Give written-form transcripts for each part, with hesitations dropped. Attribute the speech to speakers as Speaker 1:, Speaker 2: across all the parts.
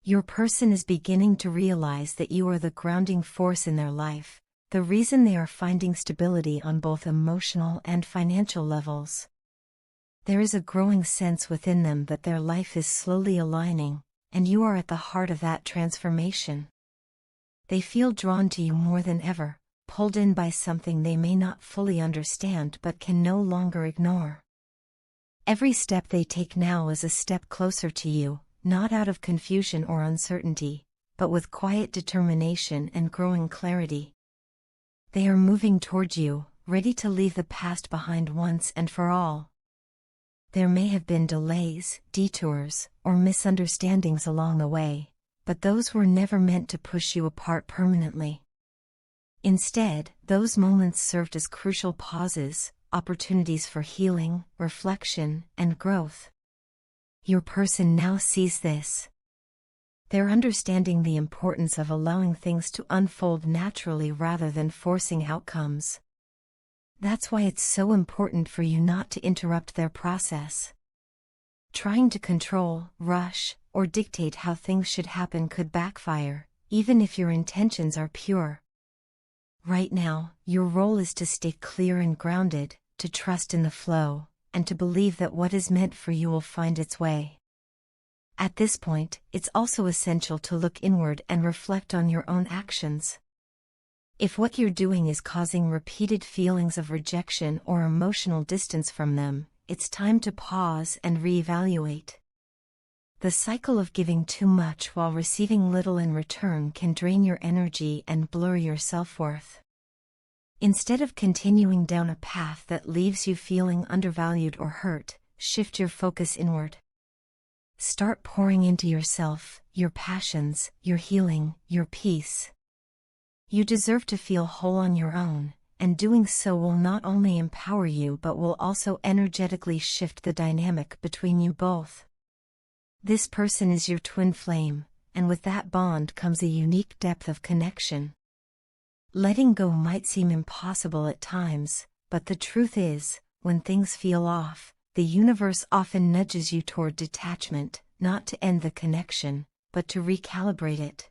Speaker 1: Your person is beginning to realize that you are the grounding force in their life, the reason they are finding stability on both emotional and financial levels. There is a growing sense within them that their life is slowly aligning, and you are at the heart of that transformation. They feel drawn to you more than ever, pulled in by something they may not fully understand but can no longer ignore. Every step they take now is a step closer to you, not out of confusion or uncertainty, but with quiet determination and growing clarity. They are moving toward you, ready to leave the past behind once and for all. There may have been delays, detours, or misunderstandings along the way, but those were never meant to push you apart permanently. Instead, those moments served as crucial pauses, opportunities for healing, reflection, and growth. Your person now sees this. They're understanding the importance of allowing things to unfold naturally rather than forcing outcomes. That's why it's so important for you not to interrupt their process. Trying to control, rush, or dictate how things should happen could backfire, even if your intentions are pure. Right now, your role is to stay clear and grounded, to trust in the flow, and to believe that what is meant for you will find its way. At this point, it's also essential to look inward and reflect on your own actions. If what you're doing is causing repeated feelings of rejection or emotional distance from them, it's time to pause and reevaluate. The cycle of giving too much while receiving little in return can drain your energy and blur your self-worth. Instead of continuing down a path that leaves you feeling undervalued or hurt, shift your focus inward. Start pouring into yourself, your passions, your healing, your peace. You deserve to feel whole on your own, and doing so will not only empower you but will also energetically shift the dynamic between you both. This person is your twin flame, and with that bond comes a unique depth of connection. Letting go might seem impossible at times, but the truth is, when things feel off, the universe often nudges you toward detachment, not to end the connection, but to recalibrate it.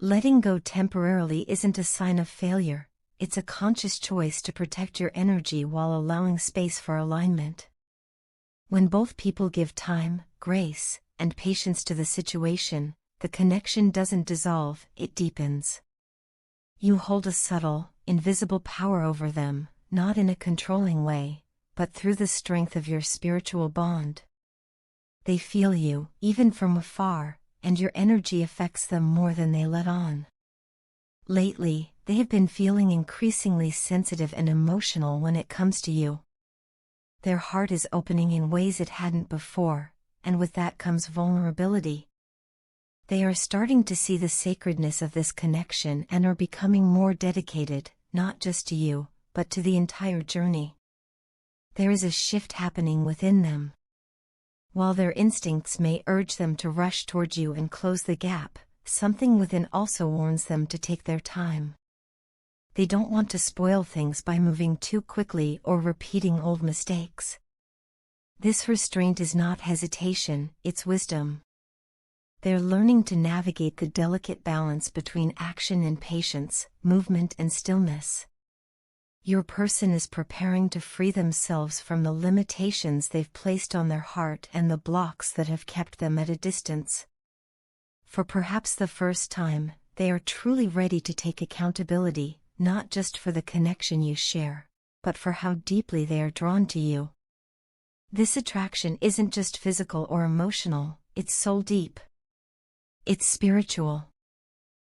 Speaker 1: Letting go temporarily isn't a sign of failure, it's a conscious choice to protect your energy while allowing space for alignment. When both people give time, grace, and patience to the situation, the connection doesn't dissolve, it deepens. You hold a subtle, invisible power over them, not in a controlling way, but through the strength of your spiritual bond. They feel you, even from afar, and your energy affects them more than they let on. Lately, they have been feeling increasingly sensitive and emotional when it comes to you. Their heart is opening in ways it hadn't before, and with that comes vulnerability. They are starting to see the sacredness of this connection and are becoming more dedicated, not just to you, but to the entire journey. There is a shift happening within them. While their instincts may urge them to rush toward you and close the gap, something within also warns them to take their time. They don't want to spoil things by moving too quickly or repeating old mistakes. This restraint is not hesitation, it's wisdom. They're learning to navigate the delicate balance between action and patience, movement and stillness. Your person is preparing to free themselves from the limitations they've placed on their heart and the blocks that have kept them at a distance. For perhaps the first time, they are truly ready to take accountability, not just for the connection you share, but for how deeply they are drawn to you. This attraction isn't just physical or emotional, it's soul deep. It's spiritual.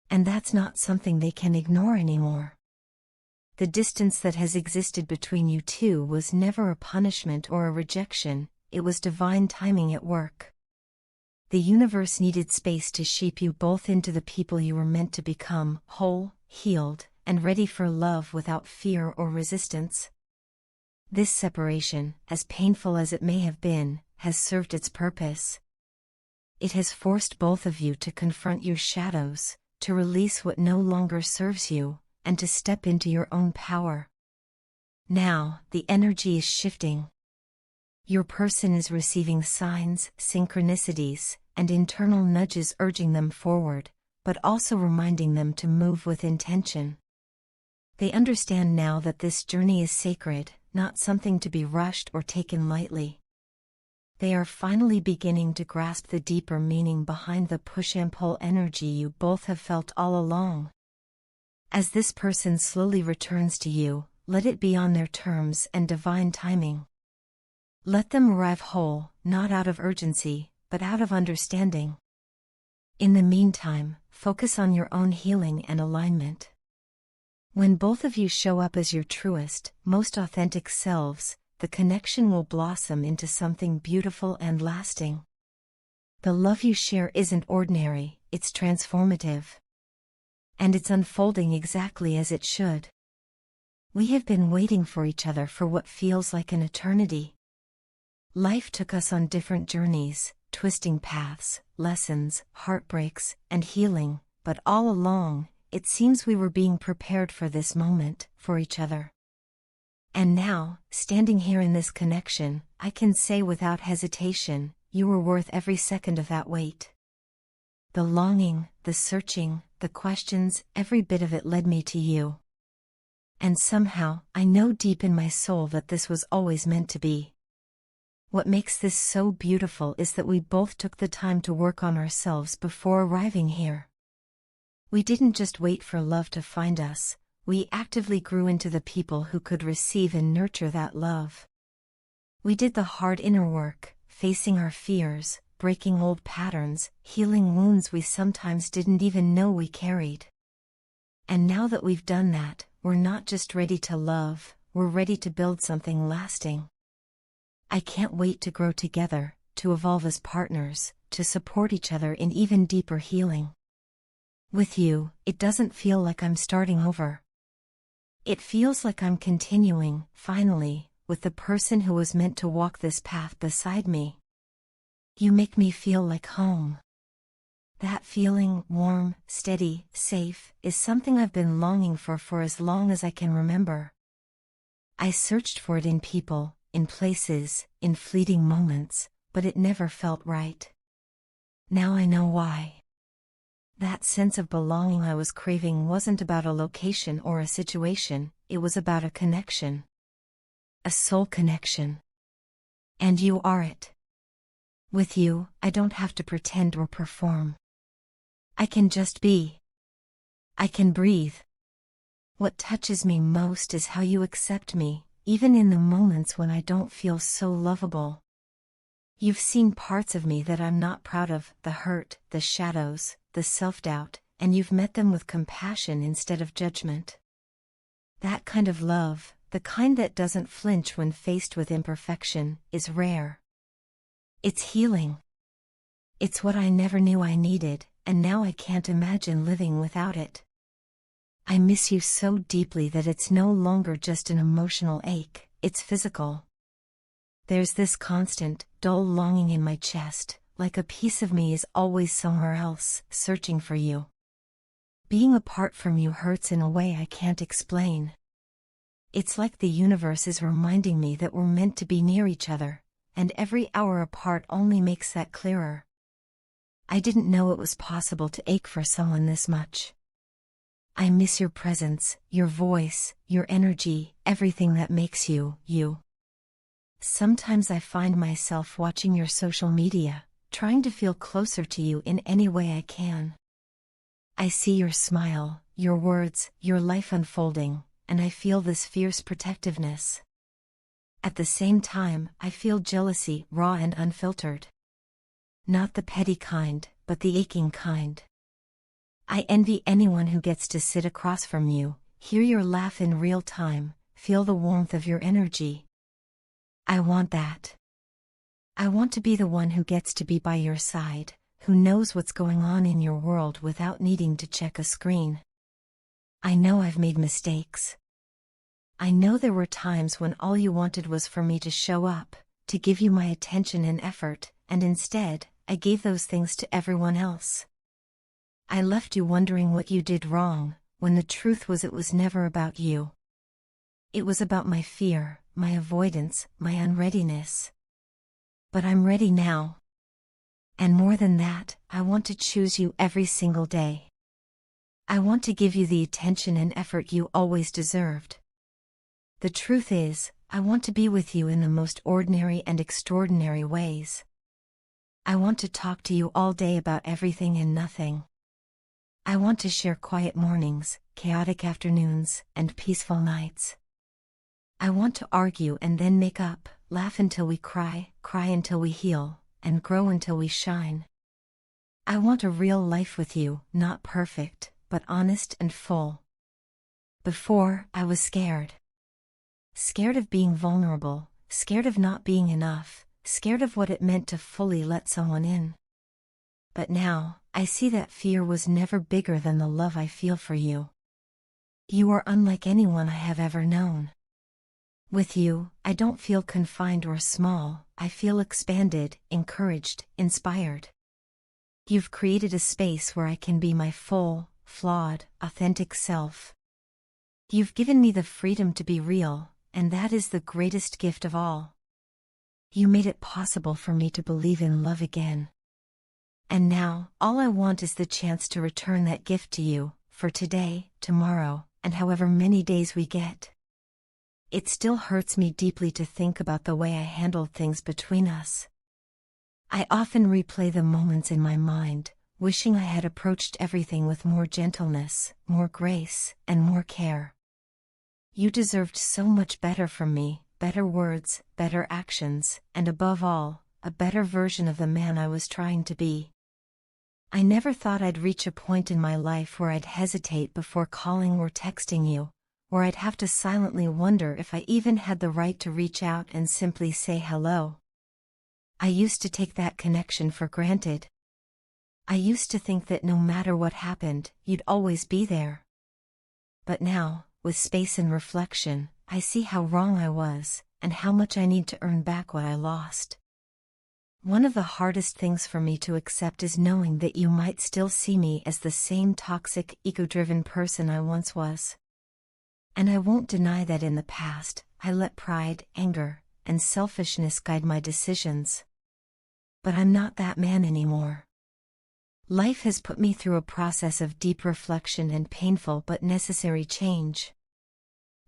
Speaker 1: And that's not something they can ignore anymore. The distance that has existed between you two was never a punishment or a rejection, it was divine timing at work. The universe needed space to shape you both into the people you were meant to become, whole, healed, and ready for love without fear or resistance. This separation, as painful as it may have been, has served its purpose. It has forced both of you to confront your shadows, to release what no longer serves you, and to step into your own power. Now, the energy is shifting. Your person is receiving signs, synchronicities, and internal nudges urging them forward, but also reminding them to move with intention. They understand now that this journey is sacred, not something to be rushed or taken lightly. They are finally beginning to grasp the deeper meaning behind the push and pull energy you both have felt all along. As this person slowly returns to you, let it be on their terms and divine timing. Let them arrive whole, not out of urgency, but out of understanding. In the meantime, focus on your own healing and alignment. When both of you show up as your truest, most authentic selves, the connection will blossom into something beautiful and lasting. The love you share isn't ordinary, it's transformative. And it's unfolding exactly as it should. We have been waiting for each other for what feels like an eternity. Life took us on different journeys, twisting paths, lessons, heartbreaks, and healing, but all along, it seems we were being prepared for this moment, for each other. And now, standing here in this connection, I can say without hesitation, you were worth every second of that wait. The longing, the searching, the questions, every bit of it led me to you. And somehow, I know deep in my soul that this was always meant to be. What makes this so beautiful is that we both took the time to work on ourselves before arriving here. We didn't just wait for love to find us, we actively grew into the people who could receive and nurture that love. We did the hard inner work, facing our fears, breaking old patterns, healing wounds we sometimes didn't even know we carried. And now that we've done that, we're not just ready to love, we're ready to build something lasting. I can't wait to grow together, to evolve as partners, to support each other in even deeper healing. With you, it doesn't feel like I'm starting over. It feels like I'm continuing, finally, with the person who was meant to walk this path beside me. You make me feel like home. That feeling, warm, steady, safe, is something I've been longing for as long as I can remember. I searched for it in people, in places, in fleeting moments, but it never felt right. Now I know why. That sense of belonging I was craving wasn't about a location or a situation, it was about a connection. A soul connection. And you are it. With you, I don't have to pretend or perform. I can just be. I can breathe. What touches me most is how you accept me, even in the moments when I don't feel so lovable. You've seen parts of me that I'm not proud of, the hurt, the shadows, the self-doubt, and you've met them with compassion instead of judgment. That kind of love, the kind that doesn't flinch when faced with imperfection, is rare. It's healing. It's what I never knew I needed, and now I can't imagine living without it. I miss you so deeply that it's no longer just an emotional ache, it's physical. There's this constant, dull longing in my chest, like a piece of me is always somewhere else, searching for you. Being apart from you hurts in a way I can't explain. It's like the universe is reminding me that we're meant to be near each other, and every hour apart only makes that clearer. I didn't know it was possible to ache for someone this much. I miss your presence, your voice, your energy, everything that makes you, you. Sometimes I find myself watching your social media, trying to feel closer to you in any way I can. I see your smile, your words, your life unfolding, and I feel this fierce protectiveness. At the same time, I feel jealousy, raw and unfiltered. Not the petty kind, but the aching kind. I envy anyone who gets to sit across from you, hear your laugh in real time, feel the warmth of your energy. I want that. I want to be the one who gets to be by your side, who knows what's going on in your world without needing to check a screen. I know I've made mistakes. I know there were times when all you wanted was for me to show up, to give you my attention and effort, and instead, I gave those things to everyone else. I left you wondering what you did wrong, when the truth was it was never about you. It was about my fear, my avoidance, my unreadiness. But I'm ready now. And more than that, I want to choose you every single day. I want to give you the attention and effort you always deserved. The truth is, I want to be with you in the most ordinary and extraordinary ways. I want to talk to you all day about everything and nothing. I want to share quiet mornings, chaotic afternoons, and peaceful nights. I want to argue and then make up, laugh until we cry, cry until we heal, and grow until we shine. I want a real life with you, not perfect, but honest and full. Before, I was scared. Scared of being vulnerable, scared of not being enough, scared of what it meant to fully let someone in. But now, I see that fear was never bigger than the love I feel for you. You are unlike anyone I have ever known. With you, I don't feel confined or small, I feel expanded, encouraged, inspired. You've created a space where I can be my full, flawed, authentic self. You've given me the freedom to be real, and that is the greatest gift of all. You made it possible for me to believe in love again. And now, all I want is the chance to return that gift to you, for today, tomorrow, and however many days we get. It still hurts me deeply to think about the way I handled things between us. I often replay the moments in my mind, wishing I had approached everything with more gentleness, more grace, and more care. You deserved so much better from me, better words, better actions, and above all, a better version of the man I was trying to be. I never thought I'd reach a point in my life where I'd hesitate before calling or texting you, where I'd have to silently wonder if I even had the right to reach out and simply say hello. I used to take that connection for granted. I used to think that no matter what happened, you'd always be there. But now, with space and reflection, I see how wrong I was, and how much I need to earn back what I lost. One of the hardest things for me to accept is knowing that you might still see me as the same toxic, ego-driven person I once was. And I won't deny that in the past, I let pride, anger, and selfishness guide my decisions. But I'm not that man anymore. Life has put me through a process of deep reflection and painful but necessary change.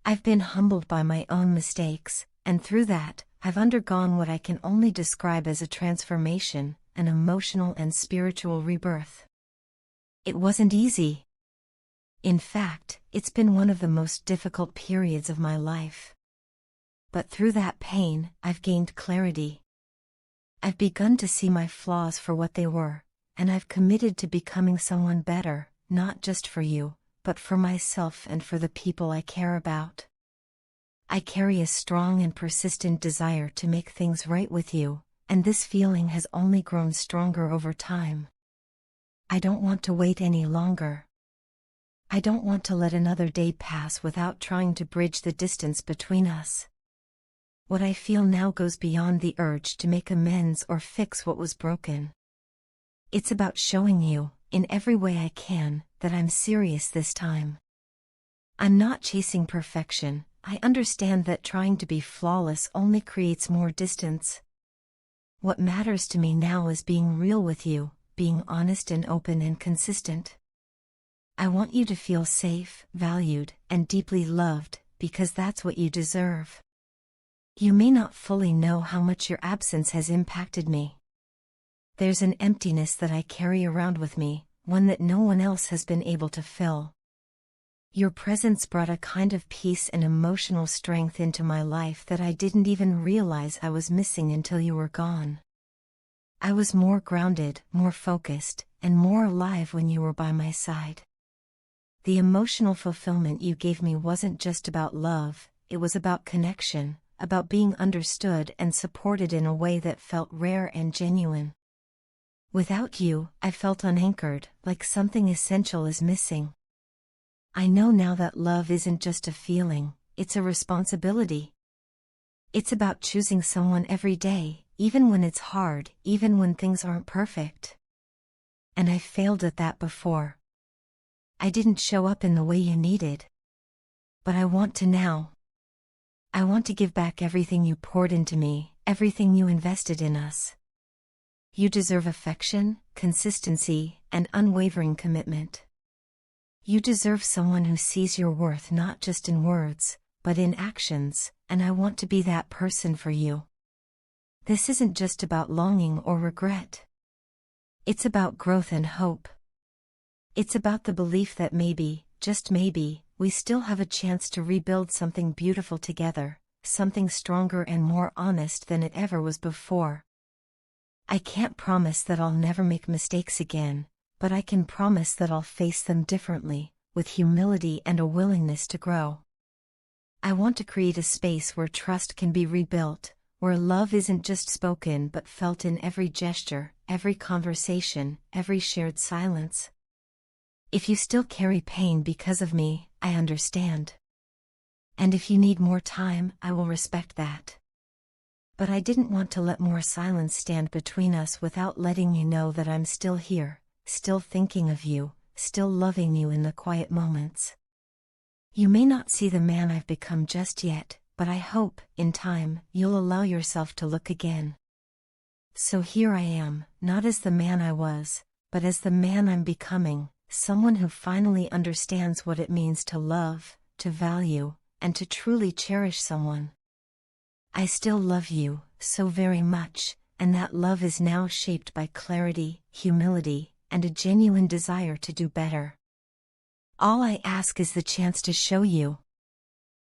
Speaker 1: I've been humbled by my own mistakes, and through that, I've undergone what I can only describe as a transformation, an emotional and spiritual rebirth. It wasn't easy. In fact, it's been one of the most difficult periods of my life. But through that pain, I've gained clarity. I've begun to see my flaws for what they were, and I've committed to becoming someone better, not just for you, but for myself and for the people I care about. I carry a strong and persistent desire to make things right with you, and this feeling has only grown stronger over time. I don't want to wait any longer. I don't want to let another day pass without trying to bridge the distance between us. What I feel now goes beyond the urge to make amends or fix what was broken. It's about showing you, in every way I can, that I'm serious this time. I'm not chasing perfection. I understand that trying to be flawless only creates more distance. What matters to me now is being real with you, being honest and open and consistent. I want you to feel safe, valued, and deeply loved, because that's what you deserve. You may not fully know how much your absence has impacted me. There's an emptiness that I carry around with me, one that no one else has been able to fill. Your presence brought a kind of peace and emotional strength into my life that I didn't even realize I was missing until you were gone. I was more grounded, more focused, and more alive when you were by my side. The emotional fulfillment you gave me wasn't just about love, it was about connection, about being understood and supported in a way that felt rare and genuine. Without you, I felt unanchored, like something essential is missing. I know now that love isn't just a feeling, it's a responsibility. It's about choosing someone every day, even when it's hard, even when things aren't perfect. And I failed at that before. I didn't show up in the way you needed. But I want to now. I want to give back everything you poured into me, everything you invested in us. You deserve affection, consistency, and unwavering commitment. You deserve someone who sees your worth not just in words, but in actions, and I want to be that person for you. This isn't just about longing or regret. It's about growth and hope. It's about the belief that maybe, just maybe, we still have a chance to rebuild something beautiful together, something stronger and more honest than it ever was before. I can't promise that I'll never make mistakes again, but I can promise that I'll face them differently, with humility and a willingness to grow. I want to create a space where trust can be rebuilt, where love isn't just spoken but felt in every gesture, every conversation, every shared silence. If you still carry pain because of me, I understand. And if you need more time, I will respect that. But I didn't want to let more silence stand between us without letting you know that I'm still here, still thinking of you, still loving you in the quiet moments. You may not see the man I've become just yet, but I hope, in time, you'll allow yourself to look again. So here I am, not as the man I was, but as the man I'm becoming, someone who finally understands what it means to love, to value, and to truly cherish someone. I still love you, so very much, and that love is now shaped by clarity, humility, and a genuine desire to do better. All I ask is the chance to show you,